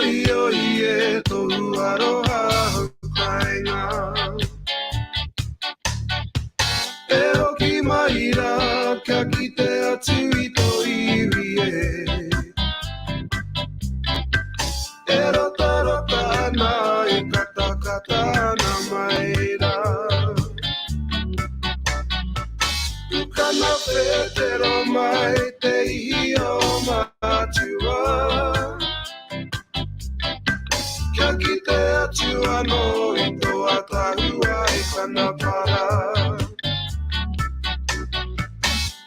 e tō aroha hukainga. E hoki maira kia kite atu I tō iwi e. E rota rota ana e kata kata ana maira. Ukana whetero mai te ihi o matua. Kia kite atu ano I tō atahua e kana para.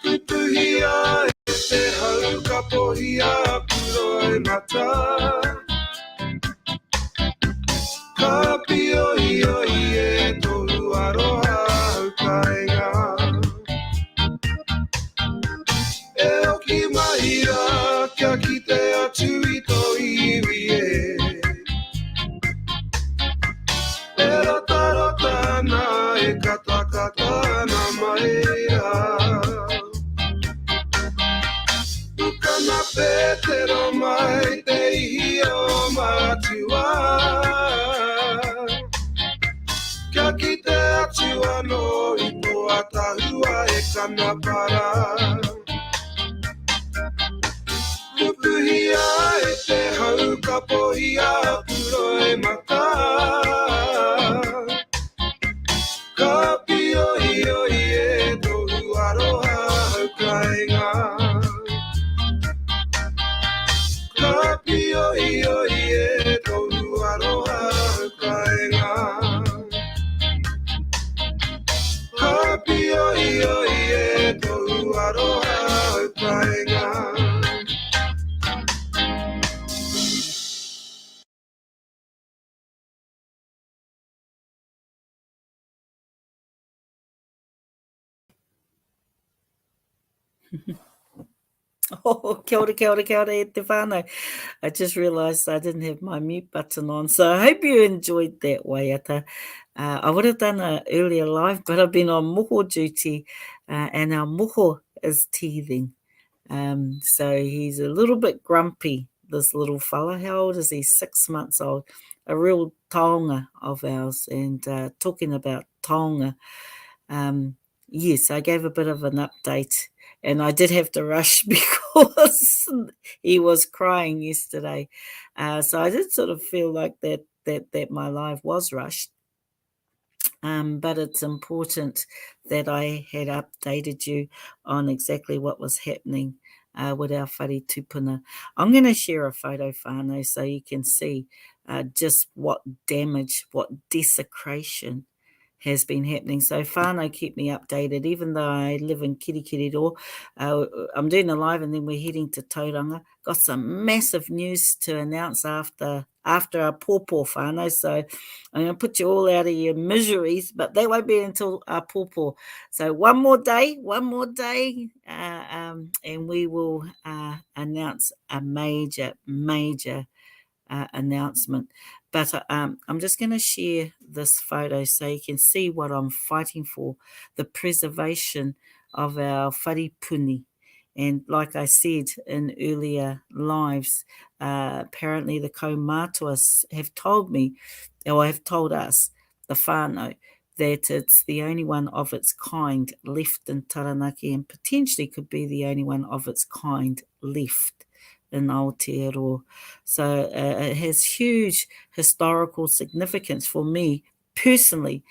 Kupuhia e te hau ka pohia puro e mata. Ka pio e tohu aroha hukainga. E oki mahira kia kite atu I tō iwi e. E rota rota na e kata kata na maira. Ukana petero mai te ihi o matua. Kia kite atu ano I tō atahua e kana para. Kupuhia e te hau ka pohia puro e mata. Ka pio e tohu aroha hukainga. Ka pio e tohu aroha hukainga. Ka pio e tohu aroha hukainga. Oh, kia ora, kia ora, kia ora, e te whānau. I just realised I didn't have my mute button on, so I hope you enjoyed that waiata. I would have done an earlier live, but I've been on moho duty, and our moho is teething. So he's a little bit grumpy, this little fella. How old is he? 6 months old. A real taonga of ours. And talking about taonga, yes, I gave a bit of an update. And I did have to rush because he was crying yesterday. So I did sort of feel like that my live was rushed. But it's important that I had updated you on exactly what was happening with our whare tupuna. I'm going to share a photo, whānau, so you can see just what damage, what desecration has been happening. So whānau keep me updated, even though I live in Kirikiriroa. I'm doing a live and then we're heading to Tauranga. Got some massive news to announce after our pōpō whānau. So I'm going to put you all out of your miseries, but that won't be until our pōpō. So one more day, and we will announce a major announcement. But I'm just going to share this photo so you can see what I'm fighting for, the preservation of our wharepuni. And like I said in earlier lives, apparently the kaumātuas have told me, or have told us, the whānau, that it's the only one of its kind left in Taranaki and potentially could be the only one of its kind left in Aotearoa. So it has huge historical significance for me personally,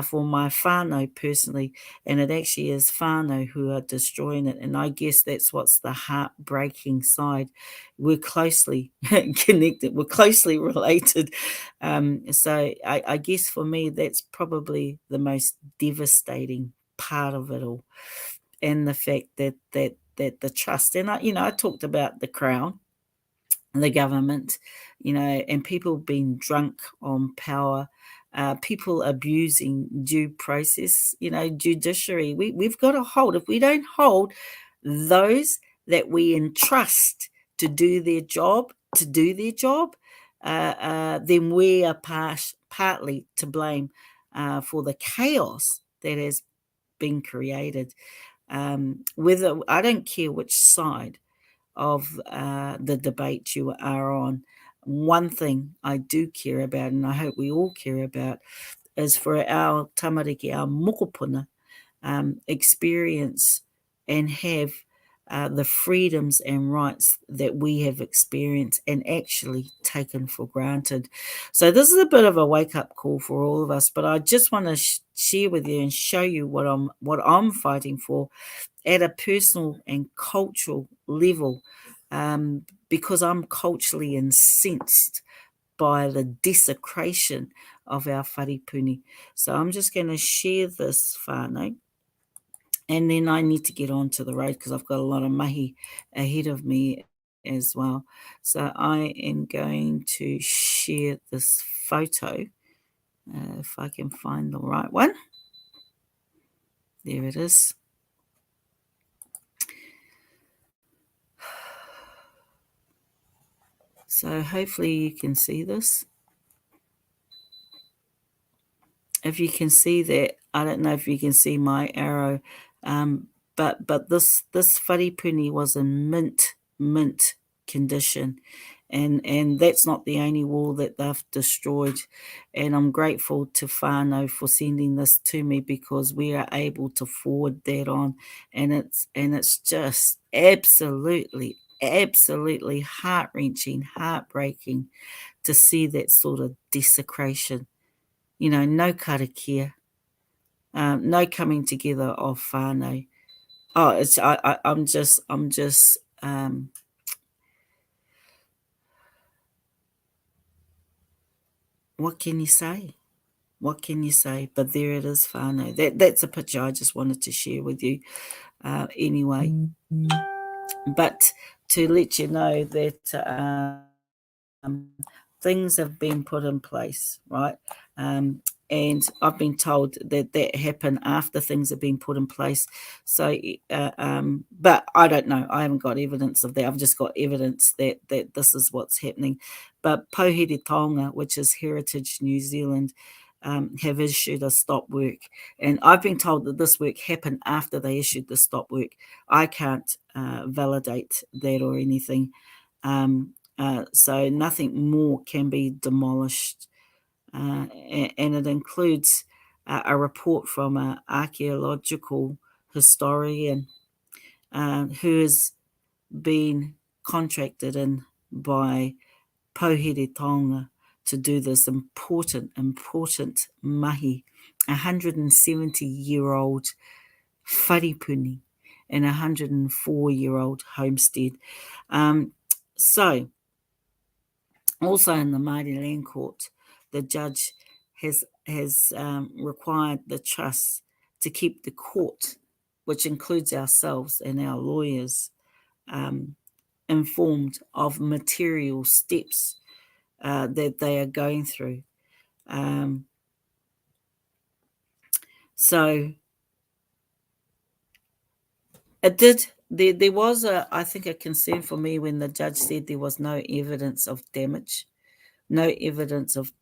for my whānau personally, and it actually is whānau who are destroying it. And I guess that's what's the heartbreaking side. We're closely connected, we're closely related. So I guess for me, that's probably the most devastating part of it all. And the fact that the trust, and I talked about the Crown, the government, and people being drunk on power, people abusing due process, judiciary. We've got to hold. If we don't hold those that we entrust to do their job, then we are partly to blame for the chaos that has been created. Whether I don't care which side of the debate you are on, one thing I do care about, and I hope we all care about, is for our tamariki, our mokopuna, experience and have the freedoms and rights that we have experienced and actually taken for granted. So this is a bit of a wake-up call for all of us, but I just want to share with you and show you what I'm fighting for at a personal and cultural level, because I'm culturally incensed by the desecration of our wharepuni. So I'm just going to share this whānau, and then I need to get on to the road because I've got a lot of mahi ahead of me as well. So I am going to share this photo, if I can find the right one. There it is. So hopefully you can see this. If you can see that, I don't know if you can see my arrow, but this wharepuni was in mint condition, and that's not the only wall that they've destroyed. And I'm grateful to whānau for sending this to me, because we are able to forward that on, and it's just absolutely heart-wrenching, heartbreaking to see that sort of desecration. No karakia, no coming together of whānau. Oh, I'm just, what can you say? What can you say? But there it is, whānau. That's a picture I just wanted to share with you. Anyway, but to let you know that things have been put in place, right? And I've been told that happened after things have been put in place. So, but I don't know. I haven't got evidence of that. I've just got evidence that this is what's happening. But Pokere-Tonga, which is Heritage New Zealand, have issued a stop work. And I've been told that this work happened after they issued the stop work. I can't validate that or anything. So nothing more can be demolished. And it includes a report from an archaeological historian who has been contracted in by Pokere-Tonga to do this important mahi, 170-year-old wharepuni and 104-year-old homestead. So, also in the Māori Land Court, the judge has required the trust to keep the court, which includes ourselves and our lawyers, informed of material steps that they are going through. So it did. There was I think a concern for me when the judge said there was no evidence of damage, no evidence of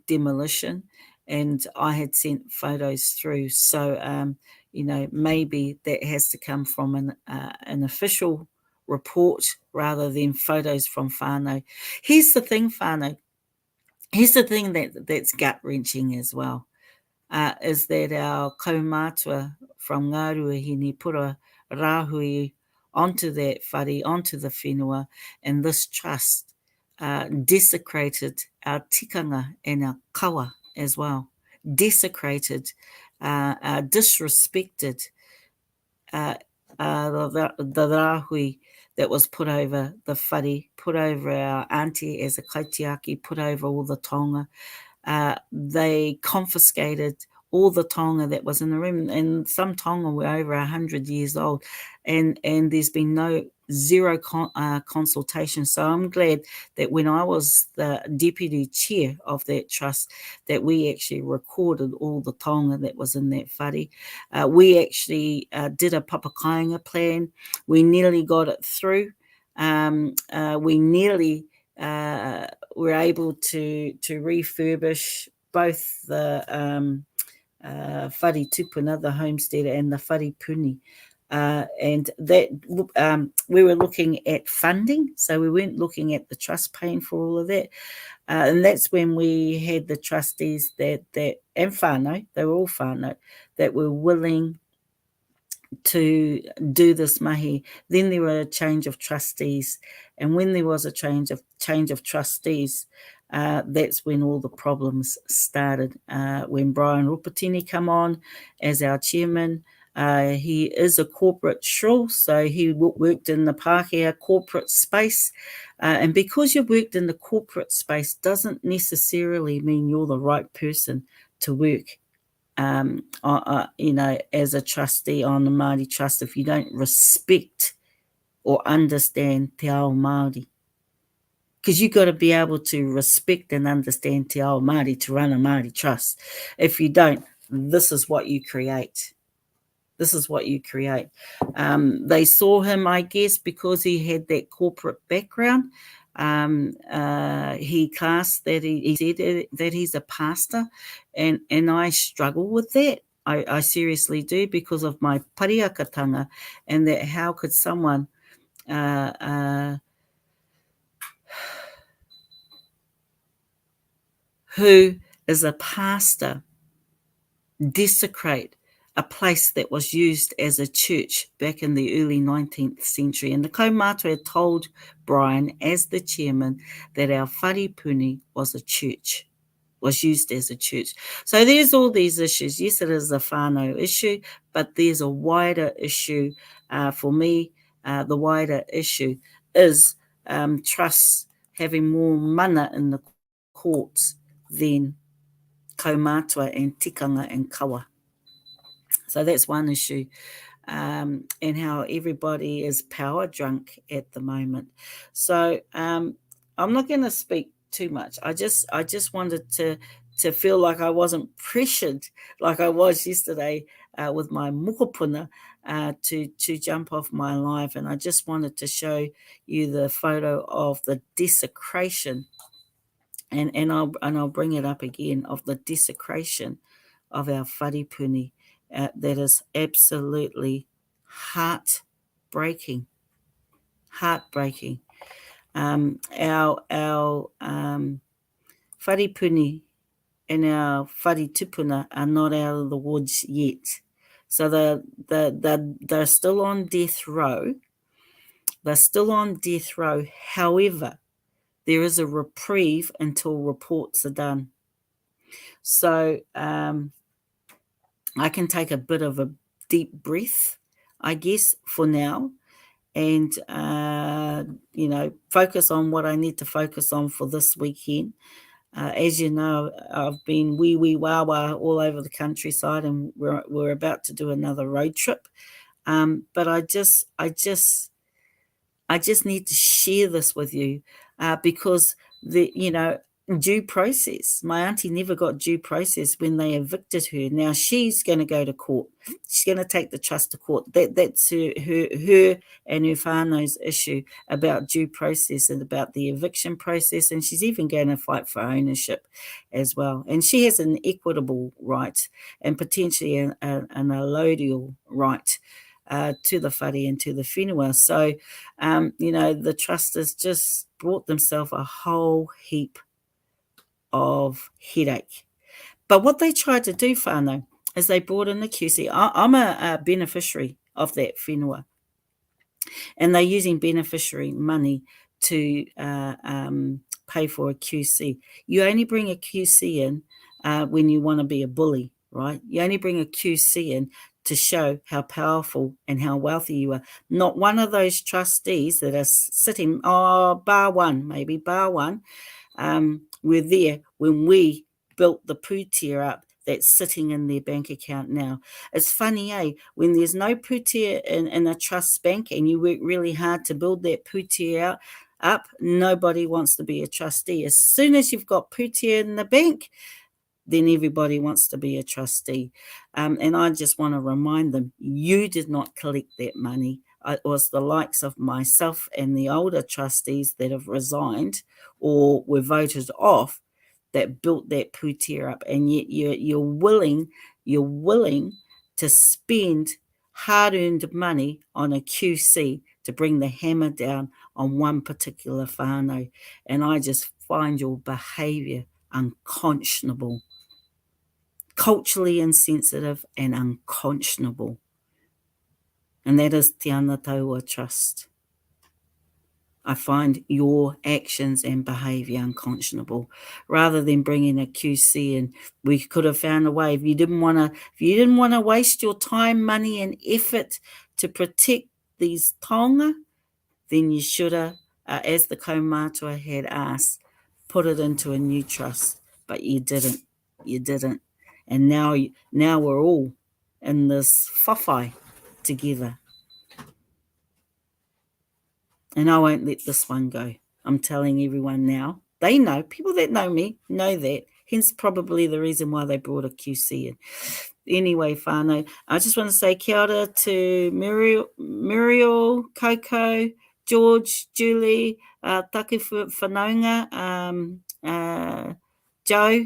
demolition, and I had sent photos through. So maybe that has to come from an official report rather than photos from whānau. Here's the thing, whānau. Here's the thing that's gut-wrenching as well, is that our kaumātua from Ngā Ruahine put a rāhui onto that whare, onto the whenua, and this trust desecrated our tikanga and our kawa as well, desecrated, disrespected the rāhui that was put over the whare, put over our auntie as a kaitiaki, put over all the tonga. They confiscated all the tonga that was in the room, and some tonga were over 100 years old, and there's been zero consultation. So I'm glad that when I was the deputy chair of that trust, that we actually recorded all the tonga that was in that whare. We actually did a papakainga plan. We nearly got it through. We nearly were able to refurbish both the whare tupuna, the homestead, and the wharepuni. And that we were looking at funding, so we weren't looking at the trust paying for all of that. And that's when we had the trustees that and whānau, they were all whānau, that were willing to do this mahi. Then there were a change of trustees, and when there was a change of trustees, that's when all the problems started. When Brian Rupatini come on as our chairman, he is a corporate shrill, so he worked in the Pākehā corporate space. And because you've worked in the corporate space doesn't necessarily mean you're the right person to work as a trustee on the Māori Trust if you don't respect or understand te ao Māori. Because you've got to be able to respect and understand te ao Māori to run a Māori Trust. If you don't, this is what you create. This is what you create. They saw him, I guess, because he had that corporate background. He classed that he said that he's a pastor, and I struggle with that. I seriously do, because of my pariakatanga, and that how could someone who is a pastor desecrate a place that was used as a church back in the early 19th century. And the kaumātua told Brian, as the chairman, that our wharepuni was a church, was used as a church. So there's all these issues. Yes, it is a whānau issue, but there's a wider issue for me. The wider issue is trusts having more mana in the courts than kaumātua and tikanga and kawa. So that's one issue, and how everybody is power drunk at the moment. So I'm not going to speak too much. I just wanted to feel like I wasn't pressured like I was yesterday with my mokopuna to jump off my live, and I just wanted to show you the photo of the desecration, and I'll bring it up again, of the desecration of our wharepuni. That is absolutely heartbreaking. Heartbreaking. Our wharepuni and our wharetupuna are not out of the woods yet. So they're still on death row. They're still on death row. However, there is a reprieve until reports are done. So I can take a bit of a deep breath, I guess, for now, and focus on what I need to focus on for this weekend. As you know, I've been wee wawa all over the countryside, and we're about to do another road trip. But I just need to share this with you because due process. My auntie never got due process when they evicted her. Now she's going to go to court. She's going to take the trust to court. That's her and her whānau's issue about due process and about the eviction process. And she's even going to fight for ownership as well. And she has an equitable right and potentially an allodial right to the whare and to the whenua. So, the trust has just brought themselves a whole heap of headache. But what they tried to do, whānau, is they brought in the QC. I'm a beneficiary of that whenua, and they're using beneficiary money to pay for a QC. You only bring a QC in when you want to be a bully, right? You only bring a QC in to show how powerful and how wealthy you are. Not one of those trustees that are sitting, bar one, were there when we built the pūtea up that's sitting in their bank account now. It's funny, when there's no pūtea in a trust bank and you work really hard to build that pūtea up, nobody wants to be a trustee. As soon as you've got pūtea in the bank, then everybody wants to be a trustee. And I just want to remind them, you did not collect that money. It was the likes of myself and the older trustees that have resigned or were voted off that built that pūtea up. And yet you're willing to spend hard-earned money on a QC to bring the hammer down on one particular whānau. And I just find your behaviour unconscionable, culturally insensitive and unconscionable. And that is Te Ana Taua Trust. I find your actions and behaviour unconscionable. Rather than bringing a QC in, we could have found a way. If you didn't want to waste your time, money, and effort to protect these taonga, then you should have, as the kaumātua had asked, put it into a new trust. But you didn't. You didn't. And now we're all in this whawhai together. And I won't let this one go. I'm telling everyone now. They know. People that know me know that. Hence probably the reason why they brought a QC in. Anyway, whānau, I just want to say kia ora to Muriel, Coco, George, Julie, Taku Whanaunga, Joe.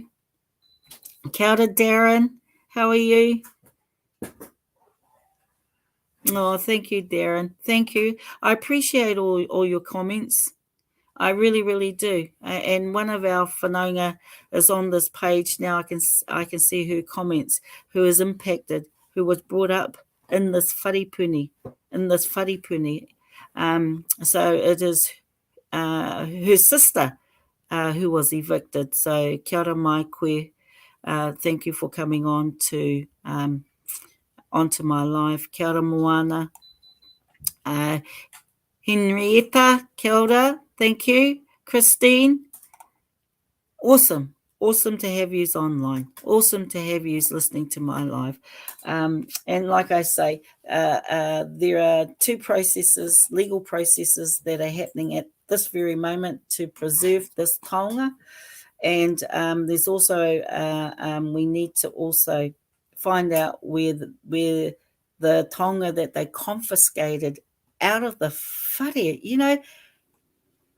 Kia ora, Darren. How are you? Oh, thank you, Darren. Thank you. I appreciate all your comments. I really, really do. And one of our whanaunga is on this page now. I can see her comments, who is impacted, who was brought up in this wharipuni. So it is her sister who was evicted. So kia ora mai koe. Thank you for coming on to onto my live. Kia ora Moana. Henrietta, kia ora. Thank you. Christine. Awesome to have you online. Awesome to have you listening to my live. And like I say, there are two processes, legal processes that are happening at this very moment to preserve this taonga. And there's also, we need to also find out where the taonga that they confiscated out of the whare,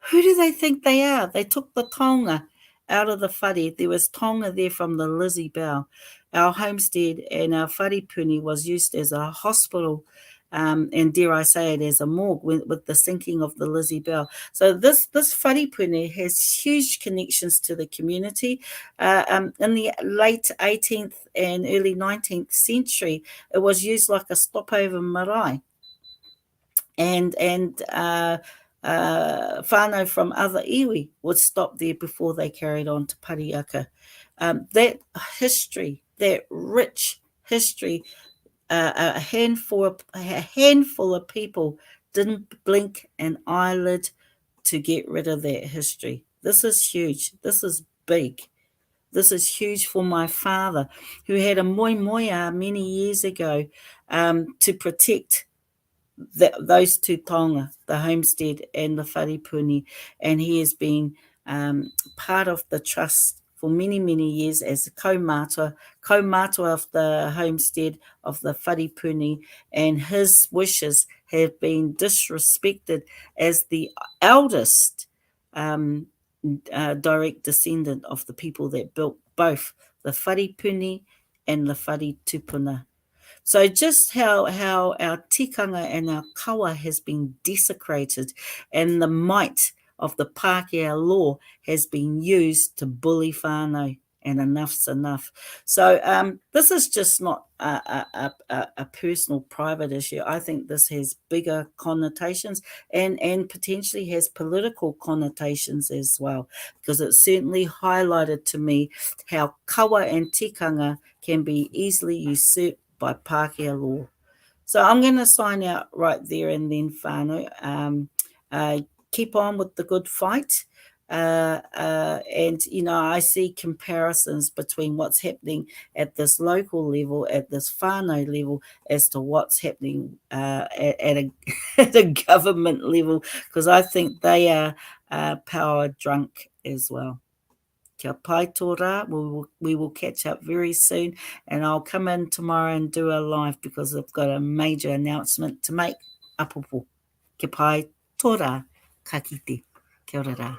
who do they think they are? They took the taonga out of the whare. There was taonga there from the Lizzie Bell. Our homestead and our wharipuni was used as a hospital, and dare I say it, as a morgue with the sinking of the Lizzie Bell. So this wharipuni has huge connections to the community. In the late 18th and early 19th century, it was used like a stopover marae. And whānau from other iwi would stop there before they carried on to Pariaka. That history, that rich history, a handful of people didn't blink an eyelid to get rid of that history. This is huge. This is big. This is huge for my father, who had a moia many years ago to protect those two taonga, the homestead and the wharipuni, and he has been part of the trust for many, many years as a kaumātua of the homestead, of the wharipuni, and his wishes have been disrespected as the eldest direct descendant of the people that built both the wharipuni and the wharitupuna. So just how our tikanga and our kawa has been desecrated, and the might of the Pākehā law has been used to bully whānau, and enough's enough. So this is just not a personal, private issue. I think this has bigger connotations and potentially has political connotations as well, because it certainly highlighted to me how kawa and tikanga can be easily usurped by Pākehā law. So I'm going to sign out right there and then, whānau. Keep on with the good fight. And, I see comparisons between what's happening at this local level, at this whānau level, as to what's happening at a government level, because I think they are power drunk as well. Kia pai tō rā. We will catch up very soon, and I'll come in tomorrow and do a live because I've got a major announcement to make. Apopo. Kia pai tō rā. Ka kite. Kia ora rā.